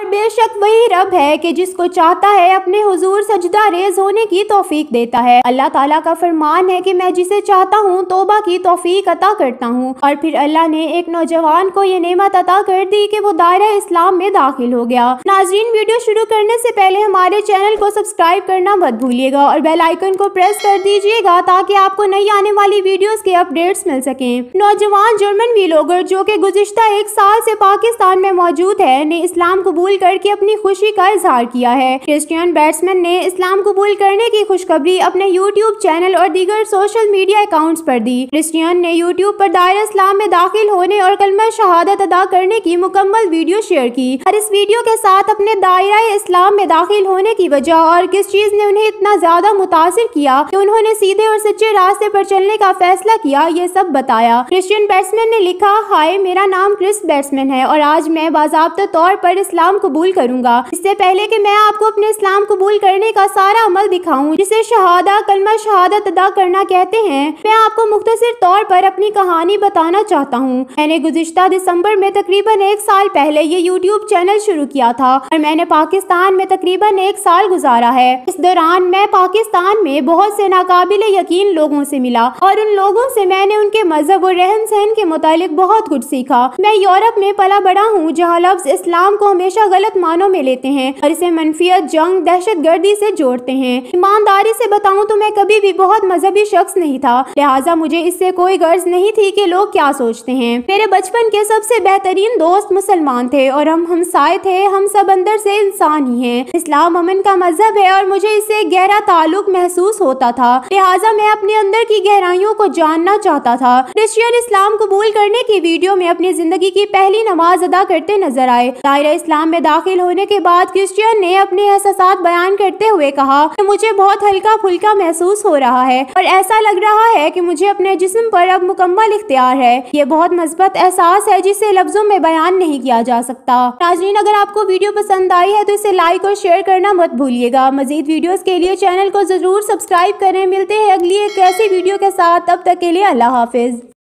बेशक वही रब है कि जिसको चाहता है अपने हुजूर सजदा रेज होने की तौफीक देता है। अल्लाह ताला का फरमान है कि मैं जिसे चाहता हूँ तौबा की तौफीक अता करता हूँ। और फिर अल्लाह ने एक नौजवान को ये नेमत अता कर दी कि वो दायरा इस्लाम में दाखिल हो गया। नाज़रीन, वीडियो शुरू करने से पहले हमारे चैनल को सब्सक्राइब करना मत भूलिएगा और बेल आइकन को प्रेस कर दीजिएगा ताकि आपको नई आने वाली वीडियोस के अपडेट्स मिल सकें। नौजवान जर्मन व्लॉगर जो कि गुज़िश्ता 1 साल से पाकिस्तान में मौजूद है ने इस्लाम कबूल करके अपनी खुशी का इजहार किया है। क्रिश्चियन बैट्समैन ने इस्लाम कबूल करने की खुशखबरी अपने यूट्यूब चैनल और दीगर सोशल मीडिया अकाउंट्स पर दी। क्रिश्चियन ने यूट्यूब पर दायरा इस्लाम में दाखिल होने और कलमा शहादत अदा करने की मुकम्मल वीडियो शेयर की और इस वीडियो के साथ अपने दायरा इस्लाम में दाखिल होने की वजह और किस चीज ने उन्हें इतना ज्यादा मुतासिर किया कि उन्होंने सीधे और सच्चे रास्ते पर चलने का फैसला किया, ये सब बताया। क्रिश्चियन बैट्समैन ने लिखा, हाय, मेरा नाम क्रिस बैट्समैन है और आज मैं बाज़ाब्ता तौर पर इस्लाम कबूल करूंगा। इससे पहले कि मैं आपको अपने इस्लाम कबूल करने का सारा अमल दिखाऊं जिसे शहादा कलमा शहादत अदा करना कहते हैं, मैं आपको मुख्तसर तौर पर अपनी कहानी बताना चाहता हूँ। मैंने गुज़िश्ता दिसंबर में तकरीबन 1 साल पहले ये यूट्यूब चैनल शुरू किया था और मैंने पाकिस्तान में तकरीबन 1 साल गुजारा है। इस दौरान मैं पाकिस्तान में बहुत से नाकाबिले यकीन लोगों से मिला और उन लोगों से मैंने उनके मजहब और रहन सहन के मुतालिक बहुत कुछ सीखा। मैं यूरोप में पला बड़ा हूँ जहाँ लफ्ज इस्लाम को हमेशा गलत मानों में लेते हैं और इसे मनफियत, जंग, दहशत गर्दी से जोड़ते हैं। ईमानदारी से बताऊँ तो मैं कभी भी बहुत मजहबी शख्स नहीं था, लिहाजा मुझे इससे कोई गर्ज नहीं थी कि लोग क्या सोचते हैं। मेरे बचपन के सबसे बेहतरीन दोस्त मुसलमान थे और हम हमसाए थे। हम सब अंदर से इंसान ही हैं। इस्लाम अमन का मजहब है और मुझे इससे गहरा ताल्लुक महसूस होता था, लिहाजा मैं अपने अंदर की गहराइयों को जानना चाहता था। क्रिश्चियन इस्लाम कबूल करने की वीडियो में अपनी जिंदगी की पहली नमाज अदा करते नजर आए। दायरा इस्लाम में दाखिल होने के बाद क्रिश्चियन ने अपने एहसासात बयान करते हुए कहा कि मुझे बहुत हल्का फुल्का महसूस हो रहा है और ऐसा लग रहा है कि मुझे अपने जिस्म पर अब मुकम्मल इख्तियार है। ये बहुत मस्बत एहसास है जिसे लफ्जों में बयान नहीं किया जा सकता। नाज़रीन, अगर आपको वीडियो पसंद आई है तो इसे लाइक और शेयर करना मत भूलिएगा। मजीद वीडियोस के लिए चैनल को जरूर सब्सक्राइब करें। मिलते हैं अगली एक ऐसी वीडियो के साथ, तब तक के लिए अल्लाह हाफिज।